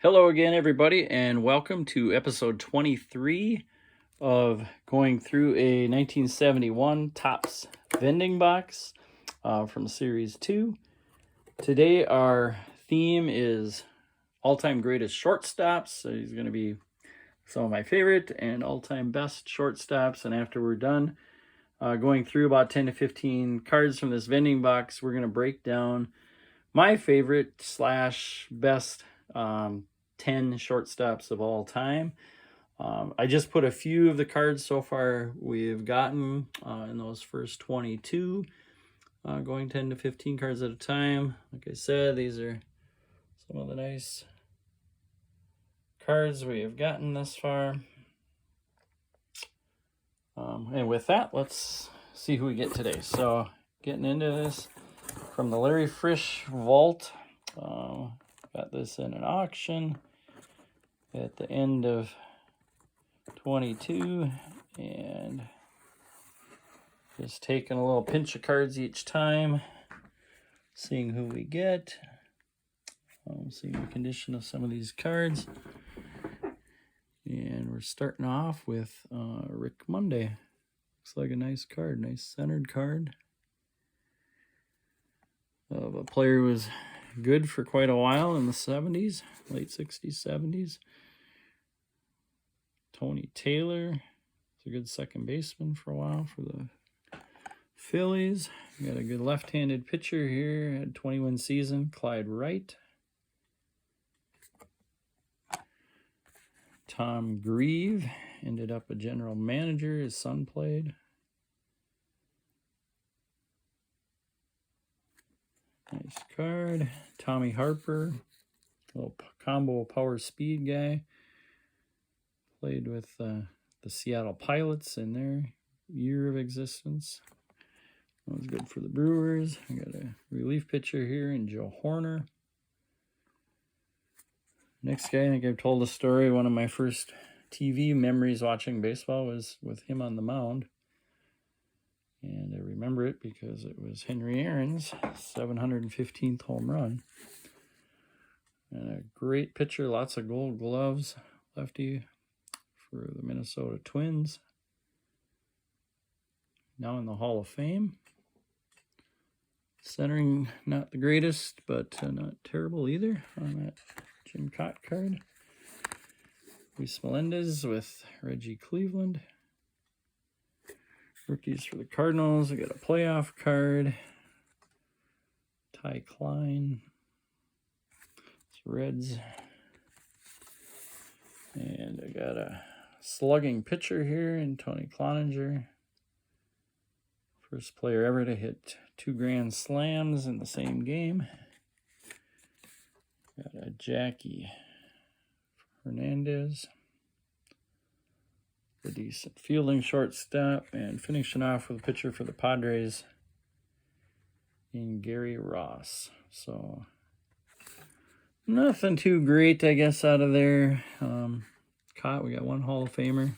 Hello again, everybody, and welcome to episode 23 of going through a 1971 Topps Vending Box from Series 2. Today, our theme is all-time greatest shortstops. So these are going to be some of my favorite and all-time best shortstops. And after we're done going through about 10 to 15 cards from this vending box, we're going to break down my favorite / best 10 shortstops of all time. I just put a few of the cards so far we've gotten in those first 22, going 10 to 15 cards at a time. Like I said, these are some of the nice cards we have gotten thus far. And with that, let's see who we get today. So getting into this from the Larry Fritsch vault. Got this in an auction at the end of 22, and just taking a little pinch of cards each time, seeing who we get, seeing the condition of some of these cards. And we're starting off with Rick Monday. Looks like a nice card, nice centered card of a player who was good for quite a while in the 70s, late 60s, 70s. Tony Taylor was a good second baseman for a while for the Phillies. We got a good left-handed pitcher here, had 21 season, Clyde Wright. Tom Grieve ended up a general manager. His son played. Nice card. Tommy Harper, a little combo power speed guy. Played with the Seattle Pilots in their year of existence. That was good for the Brewers. I got a relief pitcher here in Joe Horner. Next guy, I think I've told the story. One of my first TV memories watching baseball was with him on the mound. And I remember it because it was Henry Aaron's 715th home run. And a great pitcher, lots of gold gloves, lefty for the Minnesota Twins. Now in the Hall of Fame. Centering, not the greatest, but not terrible either on that Jim Cott card. Luis Melendez with Reggie Cleveland. Rookies for the Cardinals. I got a playoff card. Ty Klein. It's Reds. And I got a slugging pitcher here in Tony Cloninger. First player ever to hit 2 grand slams in the same game. Got a Jackie Hernandez. A decent fielding shortstop. And finishing off with a pitcher for the Padres in Gary Ross. So nothing too great, I guess, out of there. Caught, we got one Hall of Famer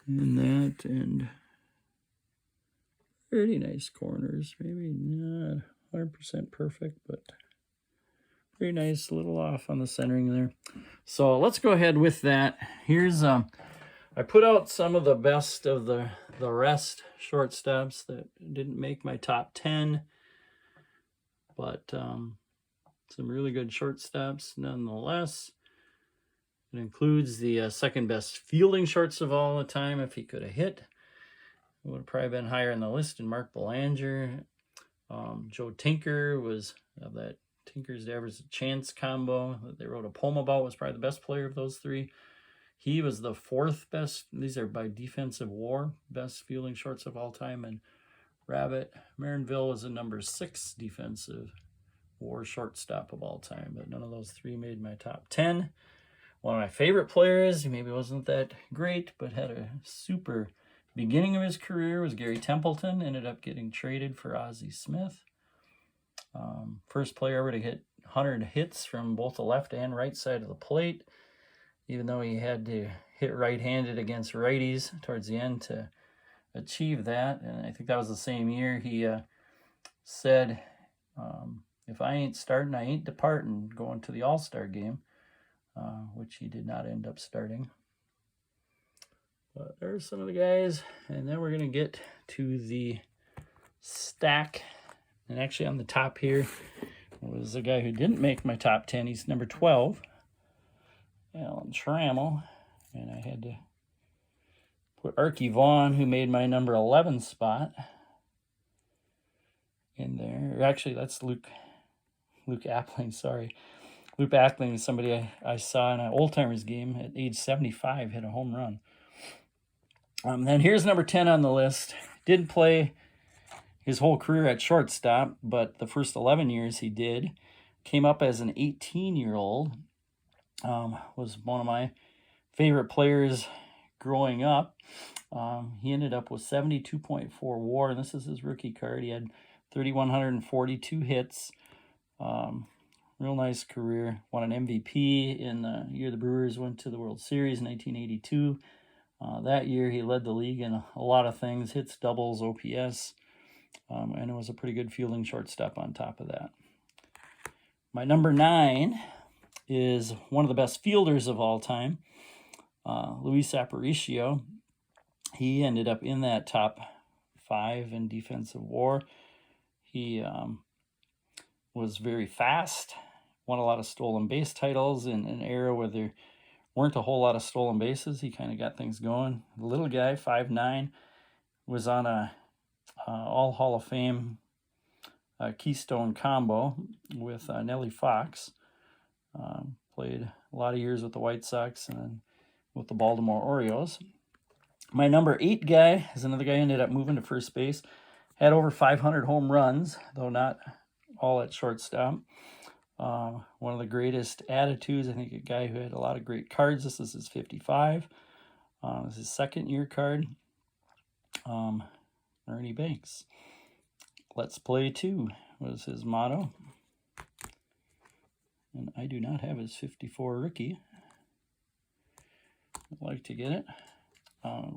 in that, and pretty nice corners. Maybe not 100% perfect, but pretty nice. A little off on the centering there. So let's go ahead with that. Here's I put out some of the best of the rest shortstops that didn't make my top 10, but some really good shortstops nonetheless. It includes the second best fielding shorts of all the time if he could have hit. It would have probably been higher in the list than Mark Belanger. Joe Tinker was of that Tinker's to Average Chance combo that they wrote a poem about, was probably the best player of those three. He was the 4th best. These are by defensive WAR, best fielding shorts of all time. And Rabbit Marinville was the number 6 defensive WAR shortstop of all time. But none of those three made my top 10. One of my favorite players, he maybe wasn't that great, but had a super beginning of his career, was Gary Templeton. Ended up getting traded for Ozzie Smith. First player ever to hit 100 hits from both the left and right side of the plate, even though he had to hit right-handed against righties towards the end to achieve that. And I think that was the same year he said if I ain't starting, I ain't departing, going to the All-Star game, which he did not end up starting. But there's some of the guys, and then we're going to get to the stack. And actually on the top here was a guy who didn't make my top 10. He's number 12, Alan Trammell. And I had to put Archie Vaughn, who made my number 11 spot, in there. Actually, that's Luke Appling, sorry. Luke Appling is somebody I saw in an old-timers game at age 75, hit a home run. Then here's number 10 on the list. Didn't play his whole career at shortstop, but the first 11 years he did. Came up as an 18-year-old. Was one of my favorite players growing up. He ended up with 72.4 WAR, and this is his rookie card. He had 3,142 hits. Real nice career. Won an MVP in the year the Brewers went to the World Series in 1982. That year he led the league in a lot of things, hits, doubles, OPS, and it was a pretty good fielding shortstop on top of that. My number 9 is one of the best fielders of all time, Luis Aparicio. He ended up in that top 5 in defensive WAR. He was very fast, won a lot of stolen base titles in an era where there weren't a whole lot of stolen bases. He kind of got things going. The little guy, 5'9", was on a all Hall of Fame Keystone combo with Nellie Fox. Played a lot of years with the White Sox and then with the Baltimore Orioles. My number 8 guy is another guy who ended up moving to first base. Had over 500 home runs, though not all at shortstop. One of the greatest attitudes, I think a guy who had a lot of great cards. This is his 55. This is his second-year card. Ernie Banks. Let's play 2 was his motto. And I do not have his 54 rookie. I'd like to get it.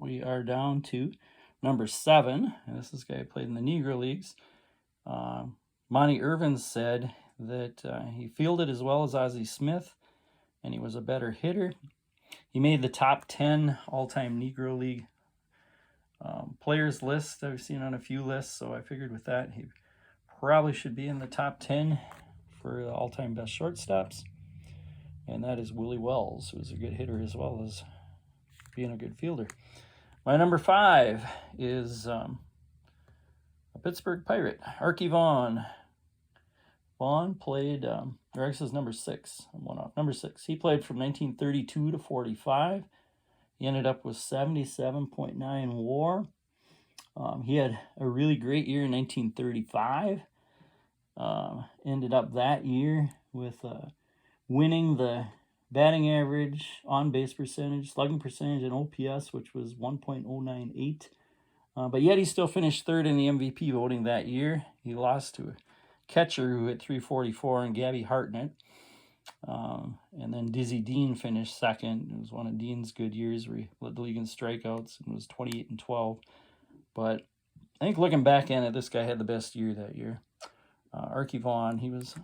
We are down to number 7. And this is a guy who played in the Negro Leagues. Monty Irvin said that he fielded as well as Ozzie Smith, and he was a better hitter. He made the top 10 all-time Negro League players list. I've seen on a few lists, so I figured with that he probably should be in the top 10 for the all-time best shortstops. And that is Willie Wells, who was a good hitter as well as being a good fielder. My number 5 is a Pittsburgh Pirate, Archie Vaughn. Vaughn played, or actually number 6. I'm one off. Number 6. He played from 1932 to 45. He ended up with 77.9 WAR. He had a really great year in 1935. Ended up that year with winning the batting average, on-base percentage, slugging percentage, and OPS, which was 1.098. But yet he still finished 3rd in the MVP voting that year. He lost to a catcher who hit 344 and Gabby Hartnett. And then Dizzy Dean finished 2nd. It was one of Dean's good years where he led the league in strikeouts and was 28-12. But I think looking back at it, this guy had the best year that year. Archie Vaughn, he was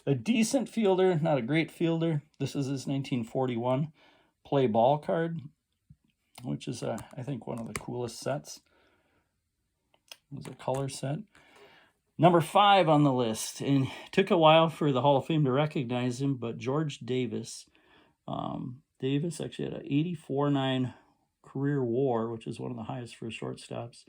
a decent fielder, not a great fielder. This is his 1941 play ball card, which is, I think, one of the coolest sets. It was a color set. Number 5 on the list, and it took a while for the Hall of Fame to recognize him, but George Davis. Davis actually had an 84.9 career WAR, which is one of the highest for shortstops.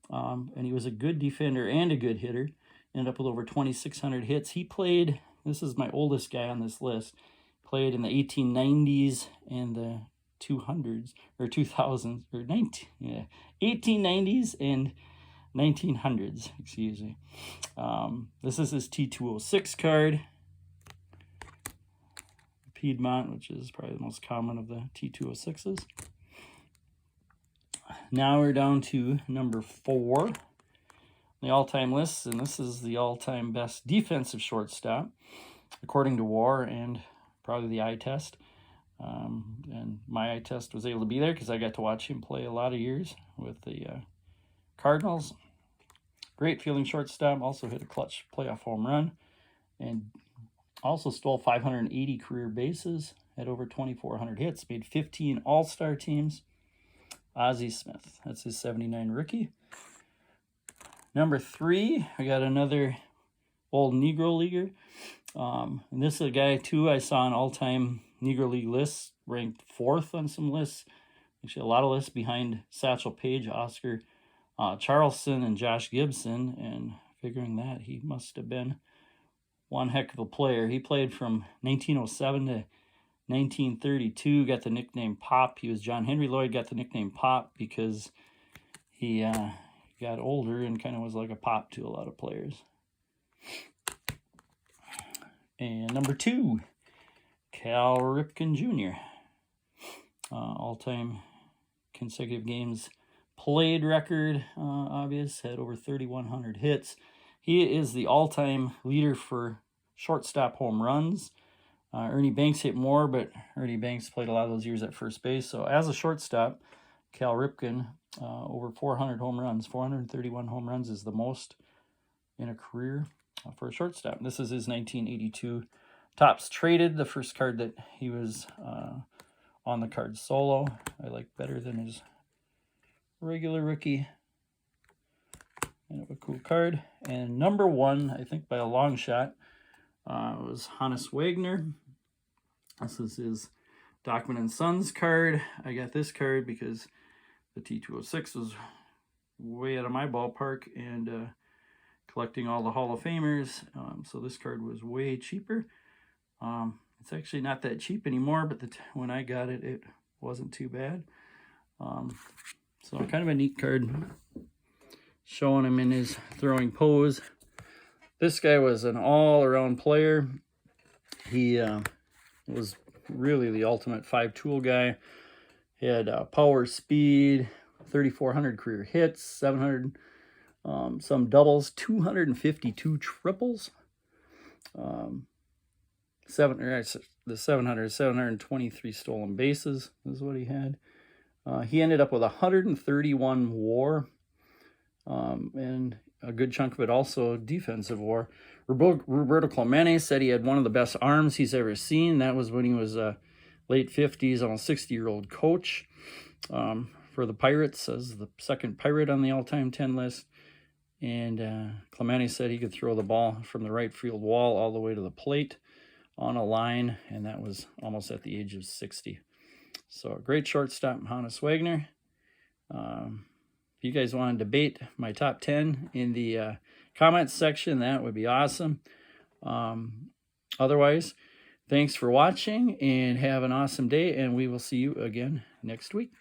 And he was a good defender and a good hitter. Ended up with over 2,600 hits. He played, this is my oldest guy on this list, played in the 1890s and the 200s, or 2000s, or 1890s and 1900s, excuse me. This is his T206 card. Piedmont, which is probably the most common of the T206s. Now we're down to number 4. The all-time list, and this is the all-time best defensive shortstop, according to WAR and probably the eye test. And my eye test was able to be there because I got to watch him play a lot of years with the Cardinals. Great fielding shortstop, also hit a clutch playoff home run. and also stole 580 career bases, had over 2,400 hits, made 15 All-Star teams. Ozzie Smith, that's his 79 rookie. Number 3, I got another old Negro Leaguer. And this is a guy, too, I saw on all-time Negro League lists, ranked 4th on some lists. Actually, a lot of lists behind Satchel Paige, Oscar Charleston, and Josh Gibson. And figuring that, he must have been one heck of a player. He played from 1907 to 1932, got the nickname Pop. He was John Henry Lloyd, got the nickname Pop because he got older and kind of was like a pop to a lot of players. And number 2, Cal Ripken Jr. All-time consecutive games played record, obvious, had over 3,100 hits. He is the all-time leader for shortstop home runs. Ernie Banks hit more, but Ernie Banks played a lot of those years at first base. So as a shortstop, Cal Ripken, over 400 home runs. 431 home runs is the most in a career for a shortstop. This is his 1982 Topps Traded, the first card that he was on the card solo. I like better than his regular rookie. Kind of a cool card. And number 1, I think by a long shot, was Hannes Wagner. This is his Dockman & Sons card. I got this card because the T206 was way out of my ballpark, and collecting all the Hall of Famers. So this card was way cheaper. It's actually not that cheap anymore, but when I got it, it wasn't too bad. So kind of a neat card, showing him in his throwing pose. This guy was an all-around player. He was really the ultimate 5-tool guy. He had power, speed, 3,400 career hits, 700 some doubles, 252 triples, 723 stolen bases is what he had. He ended up with 131 WAR, and a good chunk of it also defensive WAR. Roberto Clemente said he had one of the best arms he's ever seen. That was when he was a late 50s, almost 60-year-old coach for the Pirates, as the second Pirate on the all-time 10 list. And Clemente said he could throw the ball from the right field wall all the way to the plate on a line, and that was almost at the age of 60. So a great shortstop, Hannes Wagner. If you guys want to debate my top 10 in the comments section, that would be awesome. Otherwise, thanks for watching, and have an awesome day, and we will see you again next week.